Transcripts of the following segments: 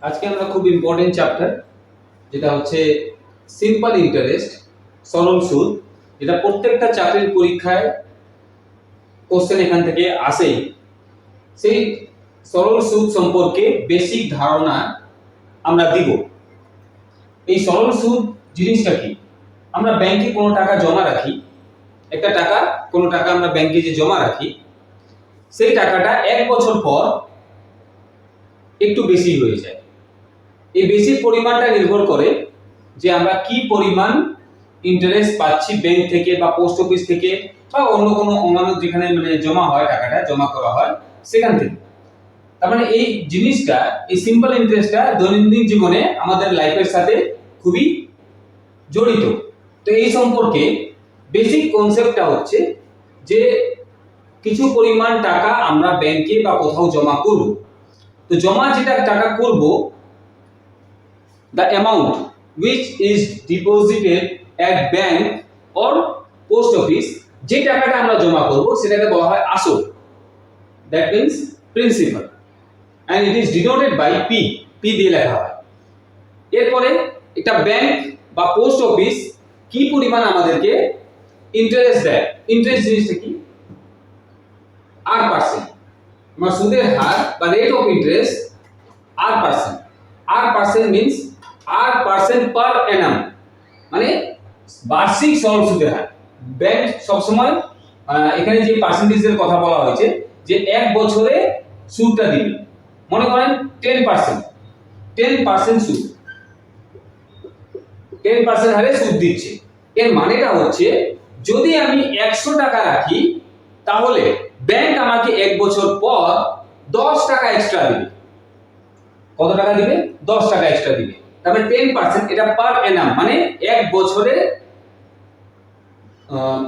আজকে আমরা খুব ইম্পর্টেন্ট চ্যাপ্টার যেটা হচ্ছে সিম্পল ইন্টারেস্ট, সরল সুদ, যেটা প্রত্যেকটা চাকরির পরীক্ষায় কোশ্চেন এখান থেকে আসেই। সেই সরল সুদ সম্পর্কে বেসিক ধারণা আমরা দিব। এই সরল সুদ জিনিসটা কি? আমরা ব্যাংকে কোনো টাকা জমা রাখি, একটা টাকা কোনো টাকা আমরা ব্যাংকে যে জমা রাখি, সেই টাকাটা 1 বছর পর একটু বেশি হয়ে যায়। এই বেশি পরিমাণটা নির্ভর করে যে আমরা কি পরিমাণ ইন্টারেস্ট পাচ্ছি ব্যাংক থেকে বা পোস্ট অফিস থেকে বা অন্য কোনো অন্যান্য যেখানে জমা হয়, টাকাটা জমা করা হয় সেখান থেকে। তার মানে এই জিনিসটা, এই সিম্পল ইন্টারেস্টটা দৈনন্দিন জীবনে আমাদের লাইফের সাথে খুবই জড়িত। তো এই সম্পর্কে বেসিক কনসেপ্টটা হচ্ছে যে কিছু পরিমাণ টাকা আমরা ব্যাংকে বা কোথাও জমা করব। তো জমা যেটা টাকা করব, the amount which is deposited at bank or post office, যে টাকাটা আমরা জমা করব সেটাকে বলা হয় আসল, that means principal, and it is denoted by p দিয়ে লেখা হয়। এরপরে একটা ব্যাংক বা পোস্ট অফিস কি পরিমাণ আমাদেরকে ইন্টারেস্ট দেয়, ইন্টারেস্ট জিনিসটা কি? r%, আমরা সুদের হার বা rate of interest r% means r% per annum, মানে বার্ষিক সরল সুদের হার। ব্যাংক সবসময় এখানে যে পার্সেন্টেজের কথা বলা হয়েছে যে 1 বছরে সুদটা দিবে, মনে করেন 10% সুদ, 10% হারে সুদ দিচ্ছে। এর মানেটা হচ্ছে যদি আমি 100 টাকা রাখি তাহলে ব্যাংক আমাকে 1 বছর পর 10 টাকা এক্সট্রা দিবে। কত টাকা দিবে? 10 টাকা এক্সট্রা দিবে। তারপরে 10%, এটা পার অ্যানাম, মানে 1 বছরে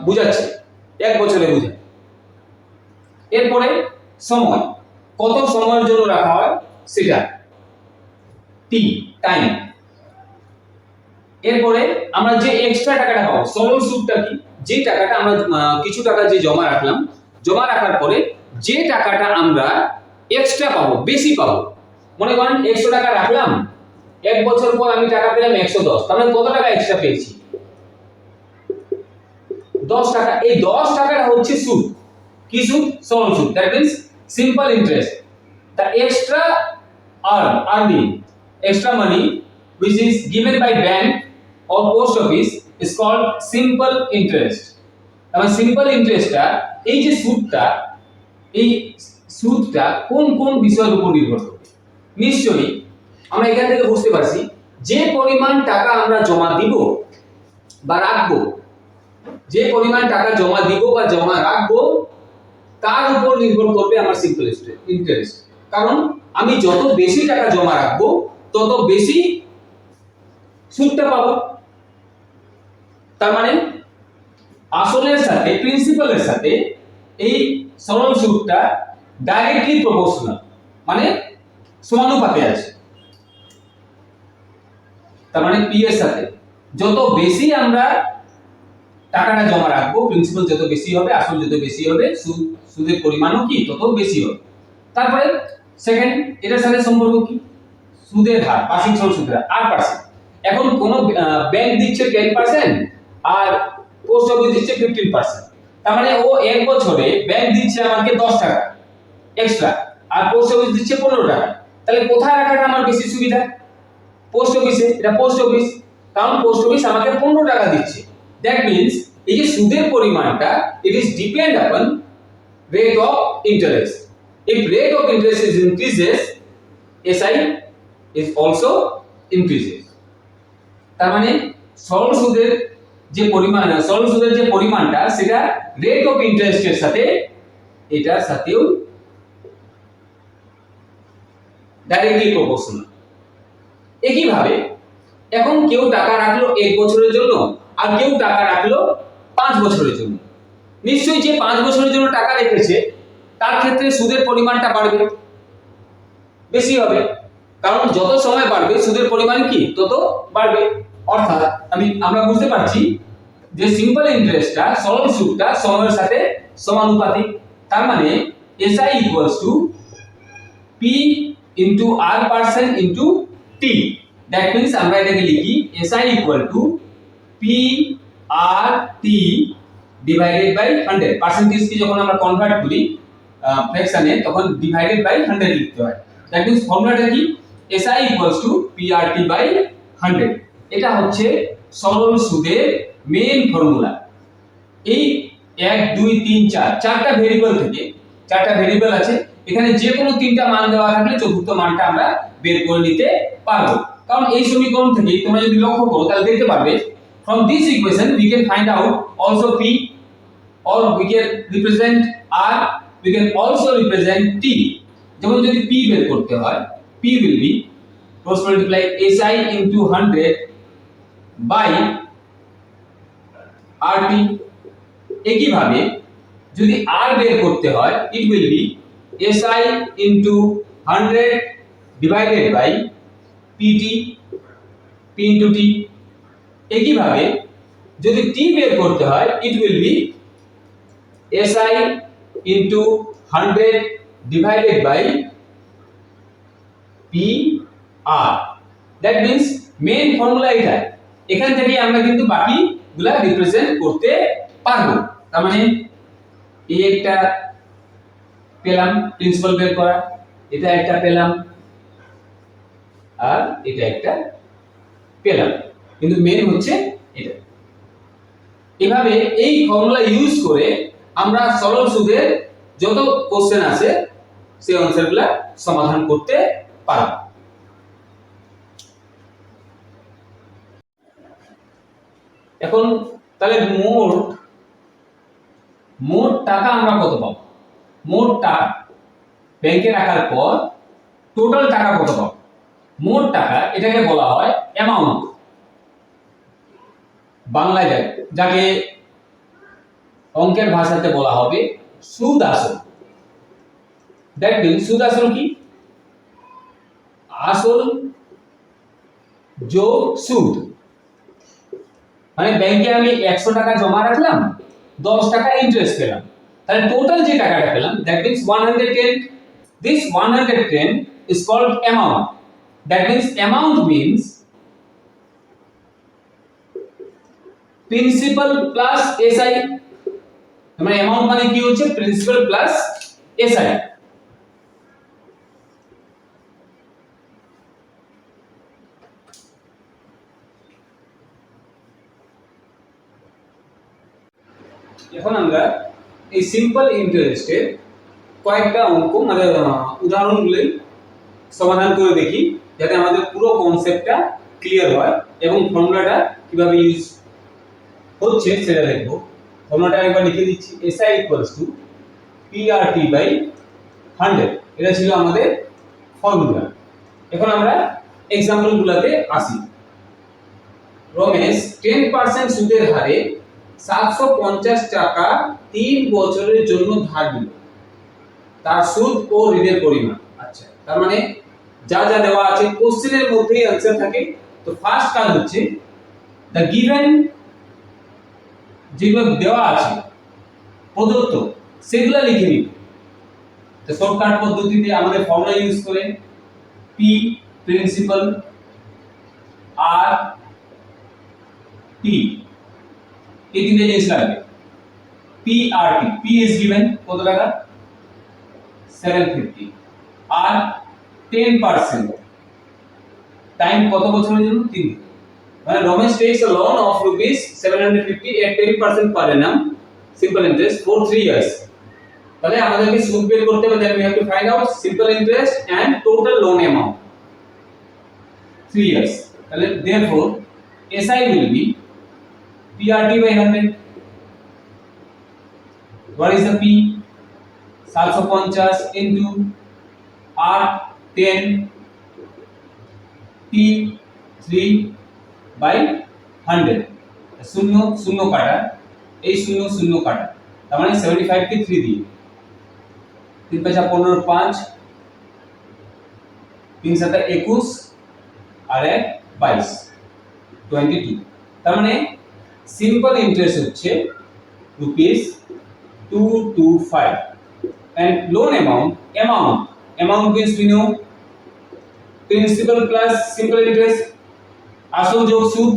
বুঝাচ্ছে, 1 বছরে বুঝায়। এরপরে সময়, কত সময়ের জন্য রাখা হয় সেটা টাইম। এরপরে আমরা যে এক্সট্রা টাকাটা পাবো, সরল সুদটা কি? যে টাকাটা আমরা কিছু টাকা যে জমা রাখলাম, জমা রাখার পরে যে টাকাটা আমরা এক্সট্রা পাবো, বেশি পাবো। মনে করেন 100 টাকা রাখলাম, 1 বছর পর আমি টাকা পেলাম 110, তাহলে কত টাকা এক্সট্রা পেয়েছি? 10 টাকা। এই 10 টাকাটা হচ্ছে সুদ। কি সুদ? সরল সুদ, that means simple interest. The extra earning, extra money which is given by bank or post office is called simple interest. তাহলে সিম্পল ইন্টারেস্টটা, এই যে সুদটা, এই সুদটা কোন কোন বিষয়ের উপর নির্ভর করে? নিশ্চয়ই আমরা এখান থেকে বুঝতে পারছি যে পরিমাণ টাকা আমরা জমা দিব বা রাখবো, যে পরিমাণ টাকা জমা দিব বা জমা রাখবো তার উপর নির্ভর করবে আমার সিম্পল ইন্টারেস্ট। কারণ আমি যত বেশি টাকা জমা রাখবো তত বেশি সুদটা পাবো। তার মানে আসলের সাথে, প্রিন্সিপালের সাথে এই সরল সুদটা ডাইরেক্টলি প্রপোর্শনাল, মানে সমানুপাতে আছে। তার মানে পি এর সাথে যত বেশি আমরা টাকাটা জমা রাখবো, প্রিন্সিপাল যত বেশি হবে, আসল যত বেশি হবে, সুদের পরিমাণও কি তত বেশি হবে। তারপরে সেকেন্ড, এটার সাথে সম্পর্ক কি? সুদের হার, বার্ষিক সরল সুদের হার r%। এখন কোন ব্যাংক দিচ্ছে 10% আর পোস্ট অফিস দিচ্ছে 15%। তার মানে ও 1 বছরে ব্যাংক দিচ্ছে আমাকে 10 টাকা এক্সট্রা আর পোস্ট অফিস দিচ্ছে 15 টাকা। তাহলে কোথায় রাখাটা আমার বেশি সুবিধা? পোস্ট অফিসে। এটা পোস্ট অফিস, কারণ পোস্ট অফিস আমাকে 15 টাকা দিচ্ছে। দ্যাট মিন্স এই যে সুদের পরিমাণটা, ইট ইজ ডিপেন্ড আপন rate of interest. If rate of interest is increases, SI is also increases. তার মানে সরল সুদের যে পরিমাণ, সরল সুদের যে পরিমাণটা সেটা রেট অফ ইন্টারেস্টের সাথে, এটার সাথেও ডাইরেক্টলি প্রপোর্শনাল। একইভাবে এখন কেউ টাকা রাখলো 1 বছরের জন্য আর কেউ টাকা রাখলো 5 বছরের জন্য। নিশ্চয়ই যে 5 বছরের জন্য টাকা রেখেছে তার ক্ষেত্রে সুদের পরিমাণটা বাড়বে, বেশি হবে, কারণ যত সময় বাড়বে সুদের পরিমাণ কি তত বাড়বে। অর্থাৎ আমরা বুঝতে পারছি যে সিম্পল ইন্টারেস্টটা, সরল সুদটা সময়ের সাথে সমানুপাতিক। তার মানে SI equals to P into R percent into T. That means আমরা এটাকে লিখি SI equal to P R T divided by 100। Percentage কি যখন আমরা কনভার্ট করি ফ্র্যাকশনে তখন ডিভাইডেড বাই 100 লিখতে হয়। দ্যাট মিন্স ফর্মুলাটা কি SI equals to PRT by 100। এটা হচ্ছে সরল সুদের মেইন ফর্মুলা। এই 1 2 3 4 চারটা ভেরিয়েবল থেকে চারটা ভেরিয়েবল আছে, এখানে যে কোনো তিনটা মান দেওয়া থাকলে চতুর্থ মানটা আমরা বের করে নিতে পারবো। কারণ এই সমীকরণ থেকে তোমরা যদি লক্ষ্য করো তাহলে দেখতে পারবে from this equation we can find out also P, or we can represent R, we can also represent T। যেমন যদি P বের করতে হয় P will be cross multiply SI into 100 by RT। একইভাবে যদি R বের করতে হয় it will be SI into 100 divided by PT, P into T। একইভাবে যদি T বের করতে হয় it will be SI into 100 divided by PR। that means main formula এটা, এখান থেকে আমরা কিন্তু বাকিগুলা রিপ্রেজেন্ট করতে পারবো। তার মানে এই একটা পেলাম প্রিন্সিপাল বের করা, এটা একটা পেলাম, আর এটা একটা পেলাম, কিন্তু মেইন হচ্ছে এটা। এভাবে এই ফর্মুলা ইউজ করে আমরা সরল সুদের যত কোশ্চেন আছে সেই আনসারগুলো সমাধান করতে পারব। এখন তাহলে মোট টাকা আমরা কত পাবো? মোট টাকা ব্যাংকে রাখার পর টোটাল টাকা কত পাবো? মোট টাকা এটাকে বলা হয় অ্যামাউন্ট, বাংলায় যাকে অঙ্কের ভাষাতে বলা হবে সুদ আসল। দ্যাট মিন্স সুদ আসল কি? আসল যোগ সুদ। মানে ব্যাংকে আমি 100 টাকা জমা রাখলাম, 10 টাকা ইন্টারেস্ট পেলাম, তাহলে টোটাল যে টাকাটা পেলাম that means 110। This 110 is called amount. That means amount means principal plus SI। মানে অ্যামাউন্ট মানে কি হচ্ছে? Principal plus SI। এখন আমরা এই সিম্পল ইন্টারেস্টের কয়েকটা অঙ্ক মানে উদাহরণগুলো সমাধান করে দেখি, যাতে আমাদের পুরো কনসেপ্টটা ক্লিয়ার হয় এবং ফর্মুলাটা কিভাবে ইউজ হচ্ছে সেটা দেখবো। ফর্মুলাটা একবার লিখে দিচ্ছি, SI equals to PRT by 100। এটা ছিল আমাদের ফর্মুলা। এখন আমরা এক্সাম্পলগুলোতে আসি। রমেশ 10% সুদের হারে 750 টাকা 3 বছরের জন্য ধার নিল। তার সুদ ও ঋণের পরিমাণ। আচ্ছা, তার মানে যা যা দেওয়া আছে কোশ্চেনের মধ্যেই आंसर থাকে। তো ফার্স্ট কাজ হচ্ছে দ্য গিভেন যেগুলো দেওয়া আছে প্রদত্ত সেগুলো লিখে নিব। তো শর্টকাট পদ্ধতিতে আমাদের ফর্মুলা ইউজ করে P প্রিন্সিপাল, R T, এই তিনটে জিনিস লাগবে। PRT, P is given কত টাকা? 750, আর 10% টাইম কত বছরের জন্য? 3। মানে Ramesh takes a loan of rupees 750 at 10% per annum simple interest for 3 years। তাহলে আমাদেরকে সুদ বের করতে হবে, then we have to find out simple interest and total loan amount 3 years। তাহলে therefore SI will be PRT by 100। what is the P? 750 into R 10, T 3 by 100। শূন্য শূন্য কাটা, এই শূন্য শূন্য কাটা, তার মানে 75 কে 3 দিয়ে 3 5 15 5 3 7 21 আর 1 22 22। তার মানে সিম্পল ইন্টারেস্ট হচ্ছে rupees 225 and loan amount means we know principal plus simple interest, আসল যোগ সুদ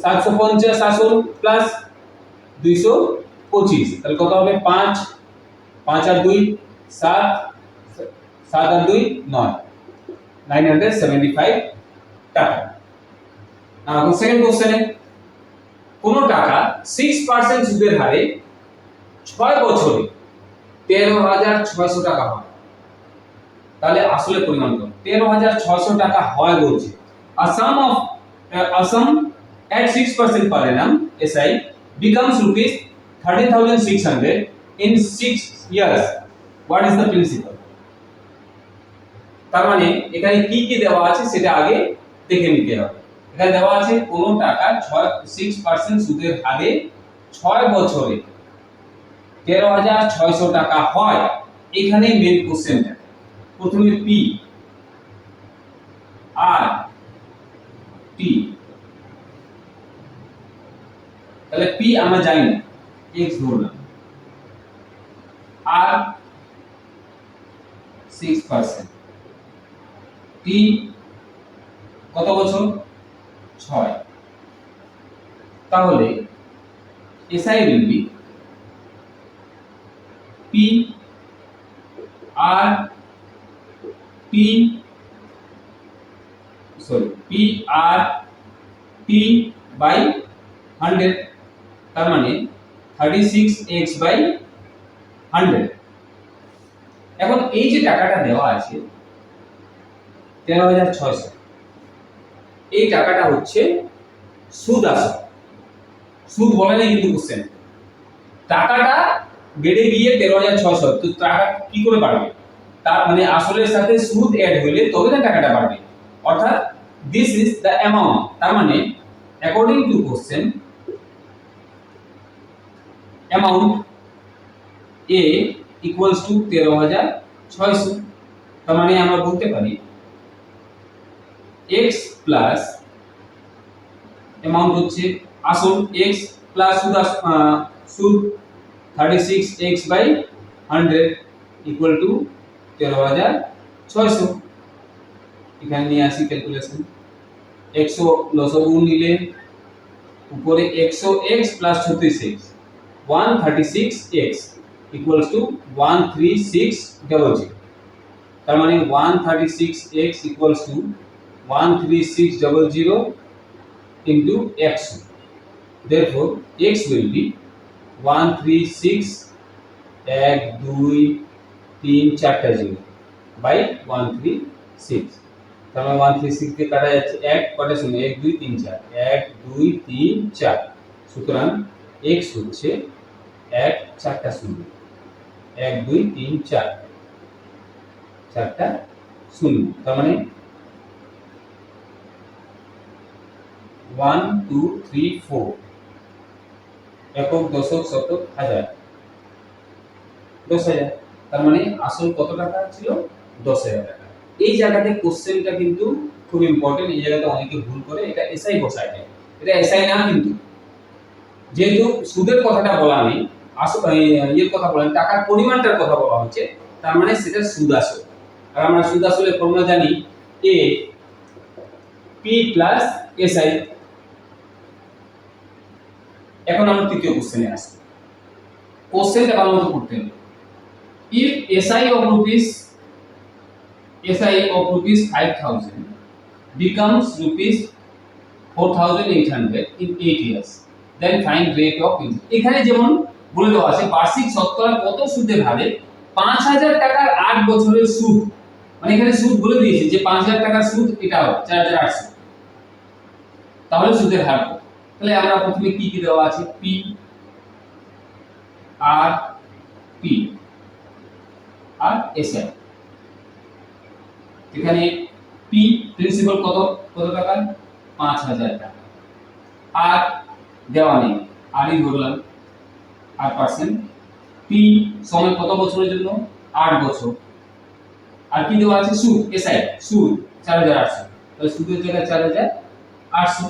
750 আসল প্লাস 225, তাহলে কত হবে 5 5 আর 2 7, 7 আর 2 9, 975 টাকা। এখন সেকেন্ড কোশ্চেনে কোন টাকা 6% সুদের হারে 6 বছরে 13,600 টাকা হয়, তাহলে আসলে পরিমাণ কত? 13,600 টাকা হয় বলছে। A sum at 6% per annum SI becomes rupees 13,600 in 6 years. What is the principal? তার মানে এখানে কি কি দেওয়া আছে সেটা আগে দেখে নিতে হবে। এখানে দেওয়া আছে কোন টাকা 6% সুদের হারে 6 বছরে 13,600 টাকা হয়। এখানে মেইন কোশ্চেনটা প্রথমে পি আর টি, তাহলে পি আমরা জানি না, এক্স ধরলাম, আর 6%, টি কত বছর 6, তাহলে SI will be P R T, sorry P R T by 100, তার মানে 36x বাই 100। এখন এই যে টাকাটা দেওয়া আছে 13,600, এই টাকাটা হচ্ছে সুদ আসল, সুদ বলে না কিন্তু কোশ্চেন, টাকাটা বেড়ে গিয়ে 13,600, তো টাকা কি করে বাড়বে? তার মানে আসলের সাথে সুদ অ্যাড হইলে তবে না টাকাটা বাড়বে, অর্থাৎ দিস ইজ দ্য অ্যামাউন্ট। তার মানে according to question amount A equals to 13,600, তার মানে আমরা বলতে পারি x প্লাস অ্যামাউন্ট হচ্ছে আসল x প্লাস সুদ 36x বাই 100 ইকুয়াল টু 13,600। এখানে নিয়ে আসি ক্যালকুলেশন, 100 লসগু নিলে উপরে 100x plus 36, 136x equals to 13600, তার মানে 136x equals to 13600 into x, therefore x will be 136 1 2 3 4টা 0 by 136, তার মানে 136 কে কাটা যাচ্ছে 1 কটা শূন্য 1 2 3 4, 1 2 3 4, সুতরাং x হচ্ছে 1 4টা শূন্য, 1 2 3 4 4টা শূন্য, তার মানে 1 2 3 4 একক দশক শতক হাজার 10,000, তার মানে আসল কত টাকা ছিল 10,000 টাকা। এই জায়গাতে কোশ্চেনটা কিন্তু খুব ইম্পর্টেন্ট, এই জায়গাতে অনেকে ভুল করে, এটা এসআই বসায় দেয়, এটা এসআই না, কিন্তু যেহেতু সুদের কথাটা বলা নেই, এর কথা বলা নেই, টাকার পরিমাণটার কথা বলা হচ্ছে, তার মানে সেটা সুদ আসল। আর আমরা সুদ আসলের ফর্মুলা জানি এ পি প্লাস এসআই। এখন আমরা তৃতীয় কোশ্চেনে আসি, কোশ্চেনটা ভালো মতো পড়তে হবে। if SI of rupees 5,000 becomes rupees 4,800 in 8 years, then find rate of interest। এখানে যেমন বলে দেওয়া আছে বার্ষিক শতকরা কত সুদের হারে 5,000 টাকার 8 বছরের সুদ, মানে এখানে সুদ বলে দিয়েছে যে 5,000 টাকার সুদ এটা হবে 4,800, তাহলে সুদের হার কত? তাহলে আমরা প্রথমে কি কি দেওয়া আছে P R P R SI, এখানে পি প্রিন্সিপাল কত কত টাকা 5,000 টাকা, আর দেওয়া নেই আরই ধরলাম 8%, পি সময় কত বছরের জন্য 8 বছর, আর কি দেওয়া আছে সুদ এসআই সুদ 4,800, তাহলে সুদের জায়গায় 4,800,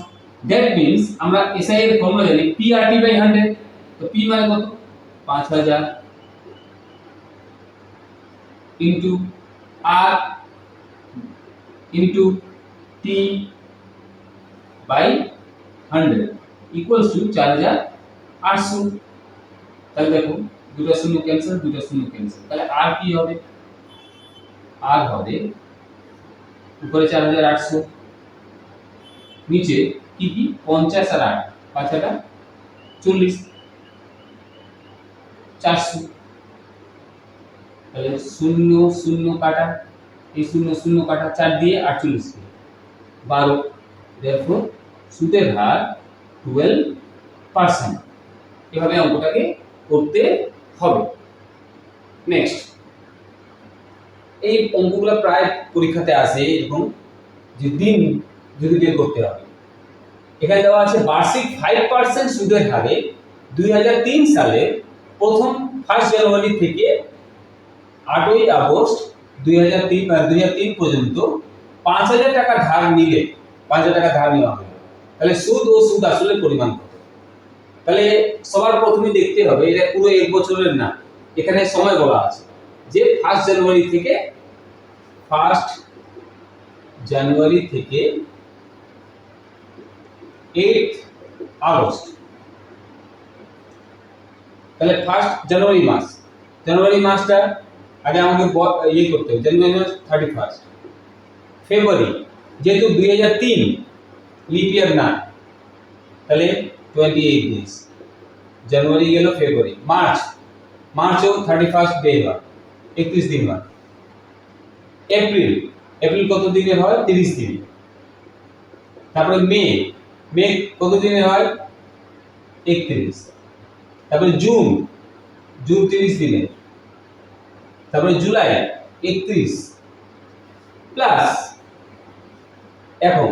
দ্যাট মিন্স আমরা এসআই এর ফর্মুলা জানি পি আর টি বাই 100, তো পি মানে কত 5,000 into R into T by 100 equals to 4800। তাহলে দেখো দুটো শূন্য ক্যান্সেল, দুটো শূন্য ক্যান্সেল, তাহলে আর কি হবে? আর হবে উপরে 4800, নিচে কি কি 50 আর 8 পাঁচটা 40, 400। তাহলে শূন্য শূন্য কাটা, এই শূন্য শূন্য কাটা, 4 দিয়ে 48 কে 12, therefore সুদের হার 12%। এভাবে অঙ্কটাকে করতে হবে। নেক্সট, এই অঙ্কগুলো প্রায় পরীক্ষাতে আসে এবং যে দিন যদি বের করতে হবে, এখানে দেওয়া আছে বার্ষিক 5% সুদের হারে 2003 সালে প্রথম 1 জানুয়ারি থেকে 8 আগস্ট 2003 পর্যন্ত 5000 টাকা ধার নিলে, 5000 টাকা ধার নেওয়া হবে, তাহলে সুদ ও সুদ আসলে পরিমাণ কত? তাহলে সবার প্রথমে দেখতে হবে এটা পুরো 1 বছরের না, এখানে সময় বলা আছে যে 1 জানুয়ারি থেকে 8 আগস্ট। তাহলে 1 জানুয়ারি মাস, জানুয়ারি মাসটা আগে আমাকে ইয়ে করতে হবে, জানুয়ারি মাস 31, ফেব্রুয়ারি যেহেতু 2003 লিপ ইয়ার না, তাহলে 28 ডেজ, জানুয়ারি গেল, ফেব্রুয়ারি, মার্চও 31 ডে হয়, 31 দিন হয়, এপ্রিল কত দিনের হয়? 30 দিন। তারপরে মে কত দিনের হয়? 31। তারপরে জুন 30 দিনের। তারপরে জুলাই 31 প্লাস এখন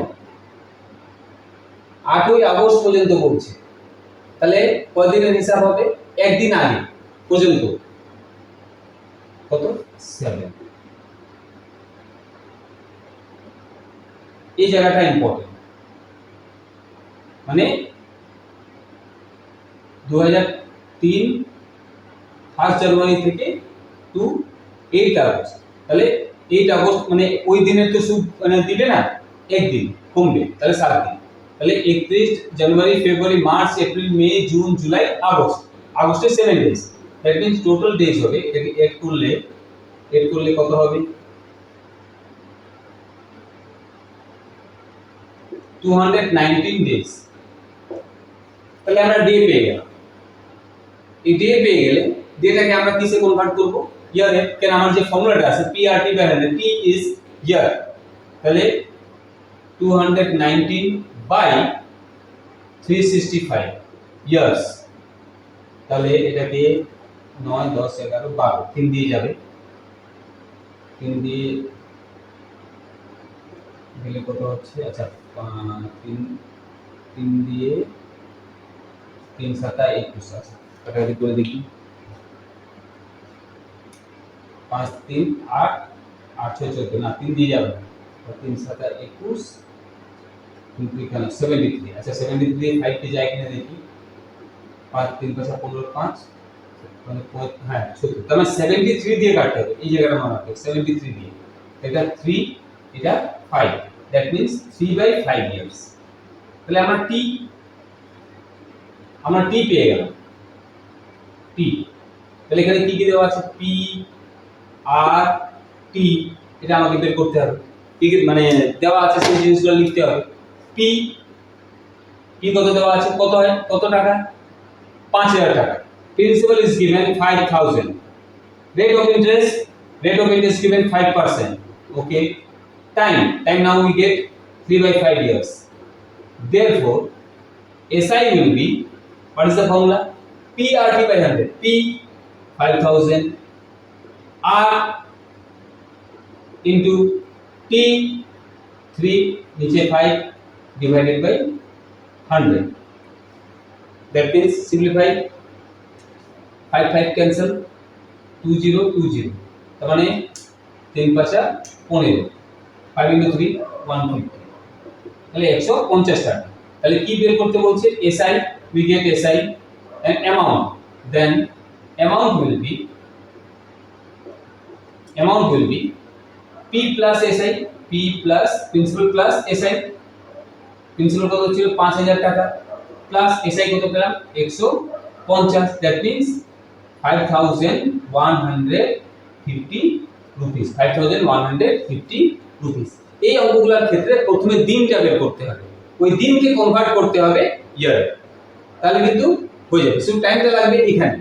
8 আগস্ট পর্যন্ত বলছে, তাহলে কয়দিনের হিসাব হবে? একদিন আগে পর্যন্ত কত? 7। এই জায়গাটা ইম্পর্টেন্ট, মানে 2003 1 জানুয়ারি থেকে টু 8 আগস্ট, তাহলে 8 আগস্ট মানে ওই দিনের তো সুদ মানে দিবে না, একদিন কমবে, তাহলে 7 দিন। তাহলে 31 জানুয়ারি, ফেব্রুয়ারি, মার্চ, এপ্রিল, মে, জুন, জুলাই, আগস্ট, আগস্টে 7 days, that means total days হবে, এটাকে এড করলে কত হবে? 219 ডেজ। তাহলে আমরা ডে পেয়ে গেলাম। এই ডে পেয়ে গেলে ডেটাকে আমরা কিসে কনভার্ট করব? ইয়ারে, কেন আমার যে ফর্মুলাটা আছে PRT বাই 100, T ইজ ইয়ার, তাহলে 219 বাই 365 ইয়ার্স। তাহলে এটাকে 9 10 11 12 3 দিয়ে যাবে, 3 দিয়ে গেলে কত হচ্ছে? আচ্ছা 3 দিয়ে 3 7 21, আছে কাটাকাটি করে দেখি, 5 3 8 8 6 14, না 3 দিয়ে যাবে, 3 7 21, কিন্তু এখানে 73, আচ্ছা 73 5 কে যায় কিনা দেখি, 5 3 5 15 5 মানে হ্যাঁ 70, তার মানে 73 দিয়ে কাটতে হবে, এই জায়গাটা মনে রাখবে 73 দিয়ে, এটা 3 এটা 5, দ্যাট মিন্স 3 বাই 5 ইয়ার্স। তাহলে আমরা টি পেয়ে গেলাম, টি। তাহলে এখানে কি কি দেওয়া আছে? পি আর টি, এটা আমাকে বের করতে হবে, কি মানে দেওয়া আছে সেই জিনিসগুলো লিখতে হবে। পি কত দেওয়া আছে? কত হয়? কত টাকা? 5000 টাকা। Principal is given 5000, rate of interest given 5%, okay, time now we get 3 by 5 years, therefore SI will be, what is the formula? PRT by 100, P 5000 R into T 3 niche 5 divided by 100, that means simplify 5 5 cancel, 20 তার মানে 3 5 15, 5 into 3 150, তাহলে 150 টাকা। তাহলে কি বের করতে বলছে? SI, we get SI and amount, then amount will be P plus SI, P plus principal plus SI, principal কত ছিল 5000 টাকা প্লাস এসআই কত পেলাম 150, দ্যাট মিন্স 5150 রুপিস, 5150 রুপিস। এই অঙ্কগুলোর ক্ষেত্রে প্রথমে দিনটা বের করতে হবে, ওই দিনকে কনভার্ট করতে হবে ইয়ারে, তাহলে কিন্তু হয়ে যাবে। শুধু টাইমটা লাগবে এখানে।